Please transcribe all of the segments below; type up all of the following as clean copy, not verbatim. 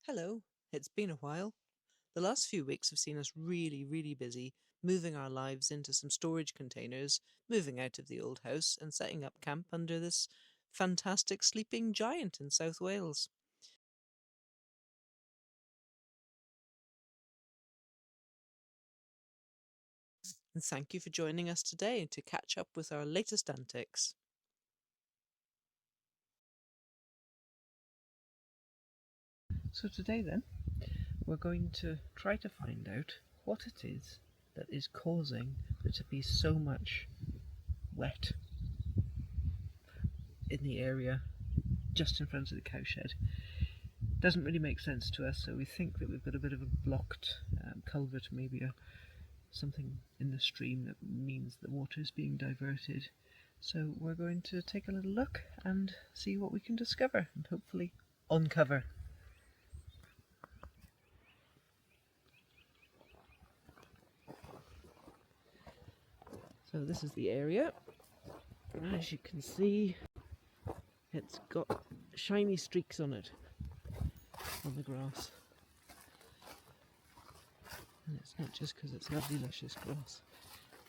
Hello, it's been a while. The last few weeks have seen us really busy, moving our lives into some storage containers, moving out of the old house, and setting up camp under this fantastic sleeping giant in South Wales. And thank you for joining us today to catch up with our latest antics. So, today then, we're going to try to find out what it is that is causing there to be so much wet in the area just in front of the cowshed. Doesn't really make sense to us, so we think that we've got a bit of a blocked culvert, maybe something in the stream that means the water is being diverted. So we're going to take a little look and see what we can discover and hopefully uncover. So this is the area, and as you can see, it's got shiny streaks on it, on the grass. And it's not just because it's lovely luscious grass,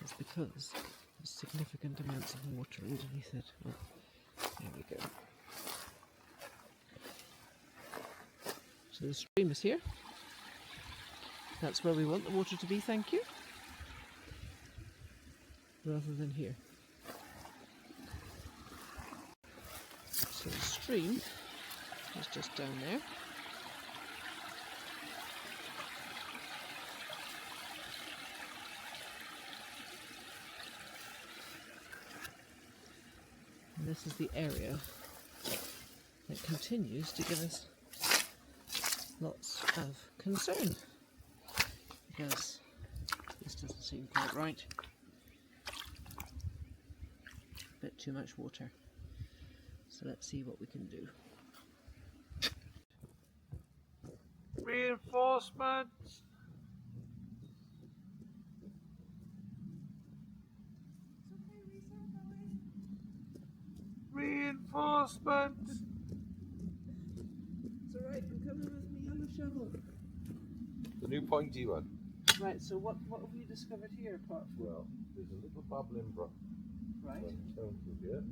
it's because there's significant amounts of water underneath it. Oh, there we go. So the stream is here. That's where we want the water to be, thank you. Rather than here. So the stream is just down there. And this is the area that continues to give us lots of concern, because this doesn't seem quite right. A bit too much water. So let's see what we can do. Reinforcements! Reinforcements! It's alright, I'm coming with my yellow shovel. The new pointy one. Right, so what have you discovered here apart from... Well, there's a little bubbling brook. Right. Turn through here.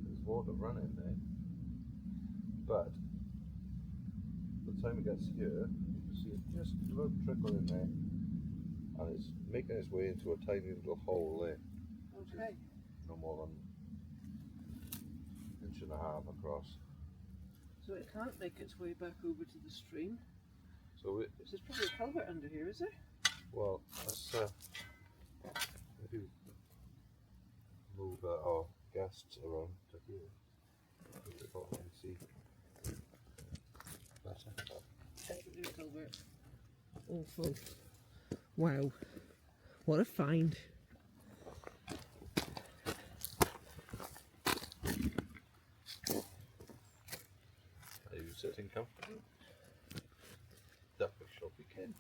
There's water running there. But by the time it gets here, you can see it just about trickling there. And it's making its way into a tiny little hole there. Okay. No more than an inch and a half across. So it can't make its way back over to the stream. So There's probably a culvert under here, is there? well, let's maybe move our guests around to here. So they can see better. Definitely a culvert. Awful. Wow. What a find. Are you sitting comfortably? That we shall begin.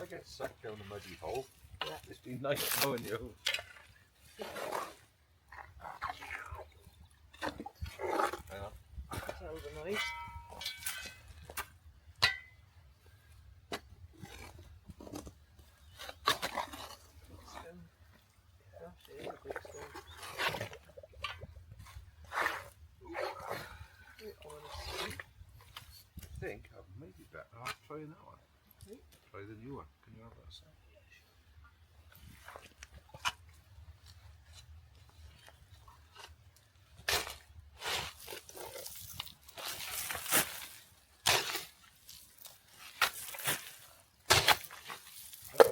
I get sucked down a muddy hole. Yeah. It's been nice knowing you. Hang on. That was a noise. Gosh, it is a big stone. I think I may be better off trying that one. Okay. Try the new one. Can you have that side?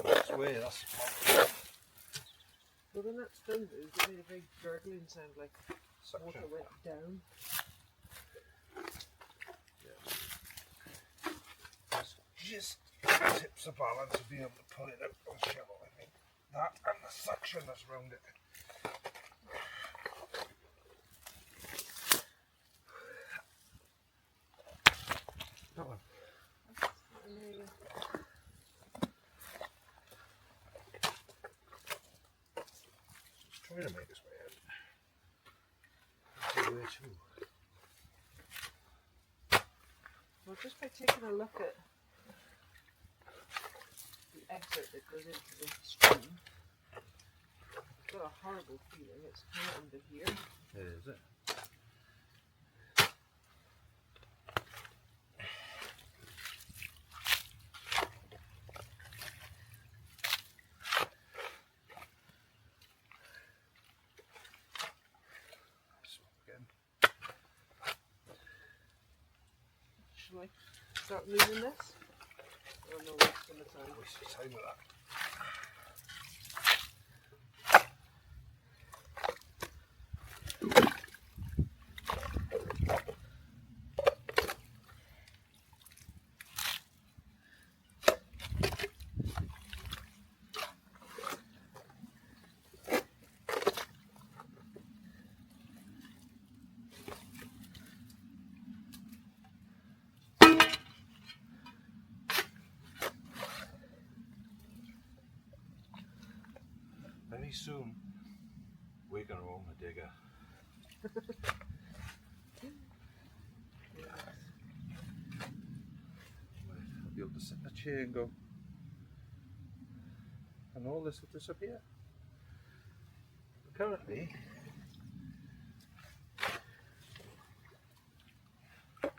That's way, that's Well, when that stone moved, it made a very gurgling sound, like suction. water went down. Just tips the balance to be able to pull it out on the shovel, I think. That and the suction that's around it. That one. Just trying to make this way out. Where to? Well, just by taking a look at the exit that goes into the stream, I've got a horrible feeling it's coming under here. Is it? Shall I start moving this? Or no waste of time? Waste of time with that. Very soon we're going to own a digger. I'll be able to sit in a chair and go, and all this will disappear. Currently, this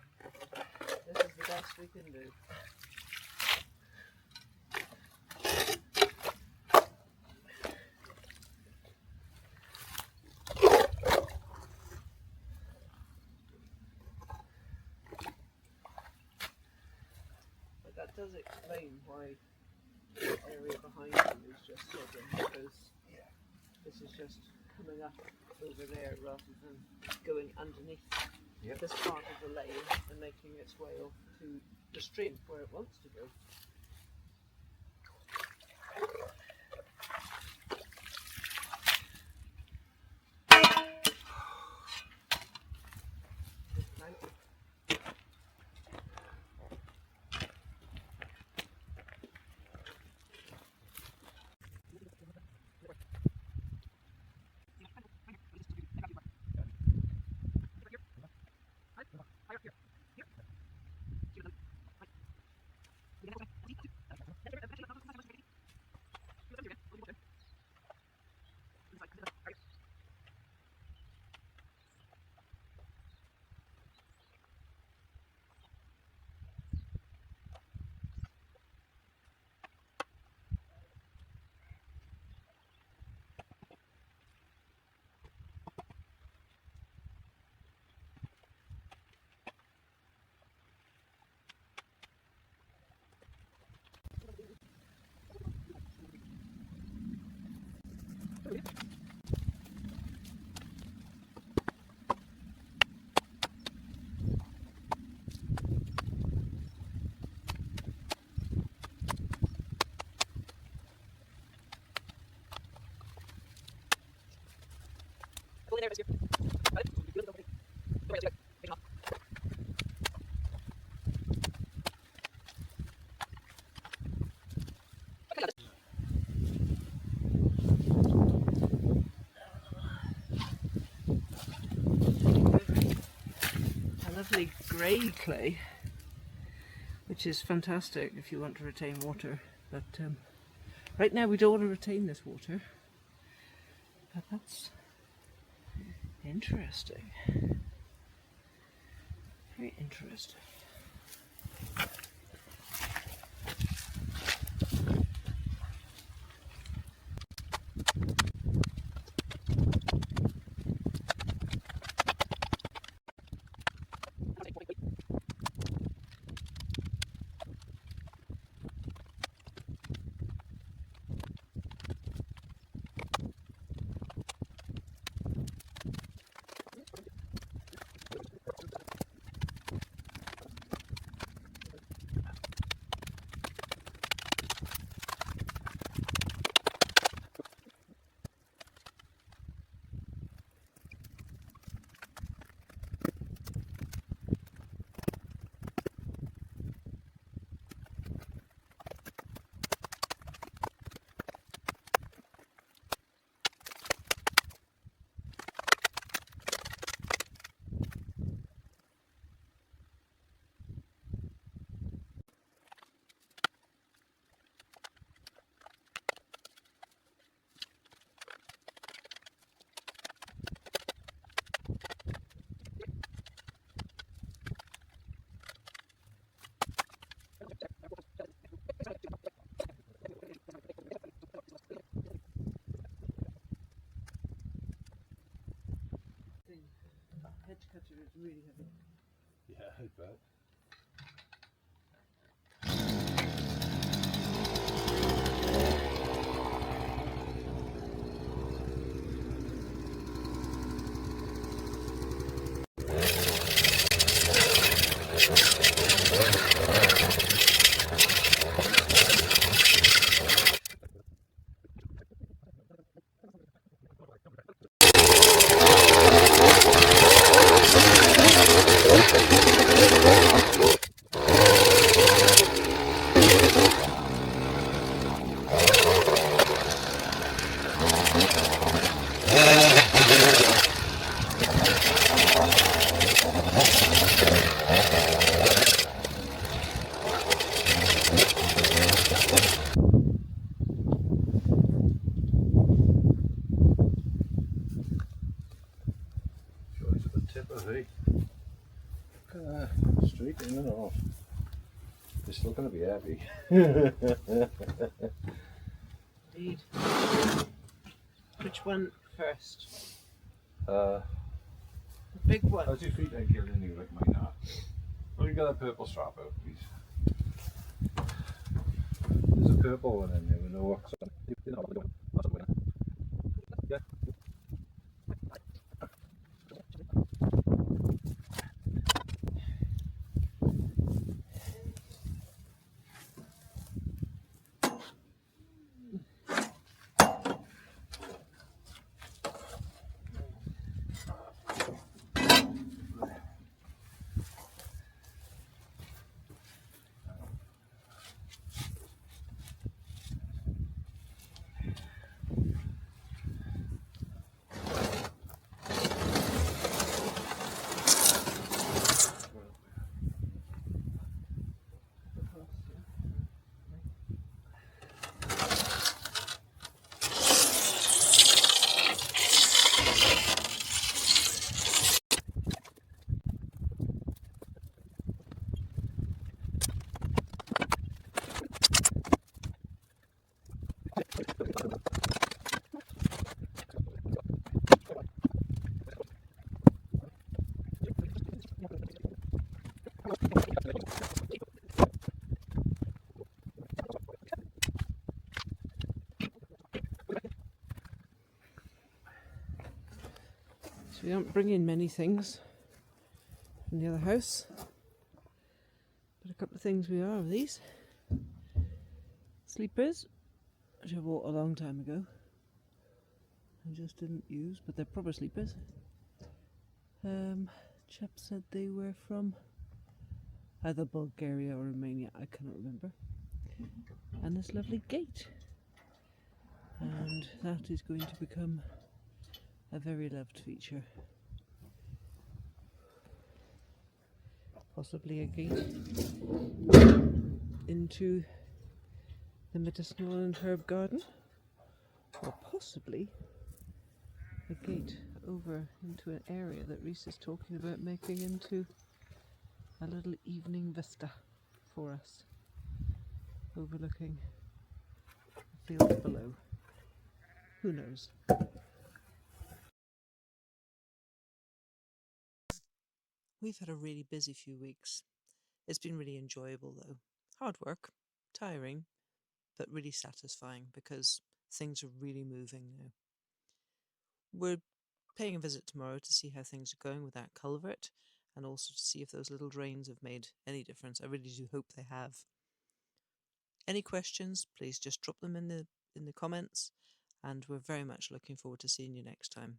is the best we can do. That does explain why the area behind you is just sodden, because this is just coming up over there rather than going underneath this part of the lane and making its way off to the stream where it wants to go. A lovely grey clay, which is fantastic if you want to retain water, but right now we don't want to retain this water, but that's interesting, very interesting. it's really heavy. Yeah, I bet. Choice of the tip of the straight in and off. It's still going to be heavy. Indeed. Which one first? The The big one. how's your feet ankle in you like mine are? Oh, you got that purple strap out, please. There's a purple one in there with no wax on it. Yeah. So we don't bring in many things from the other house, but a couple of things we are of these. Sleepers, which I bought a long time ago. I just didn't use, but they're proper sleepers. Chap said they were from either Bulgaria or Romania, I cannot remember. And this lovely gate. And that is going to become a very loved feature. Possibly a gate into the medicinal and herb garden, or possibly a gate over into an area that Reese is talking about making into a little evening vista for us, overlooking the fields below. Who knows? We've had a really busy few weeks. It's been really enjoyable though. Hard work, tiring, but really satisfying because things are really moving now. We're paying a visit tomorrow to see how things are going with that culvert and also to see if those little drains have made any difference. I really do hope they have. Any questions, please just drop them in the comments, and we're very much looking forward to seeing you next time.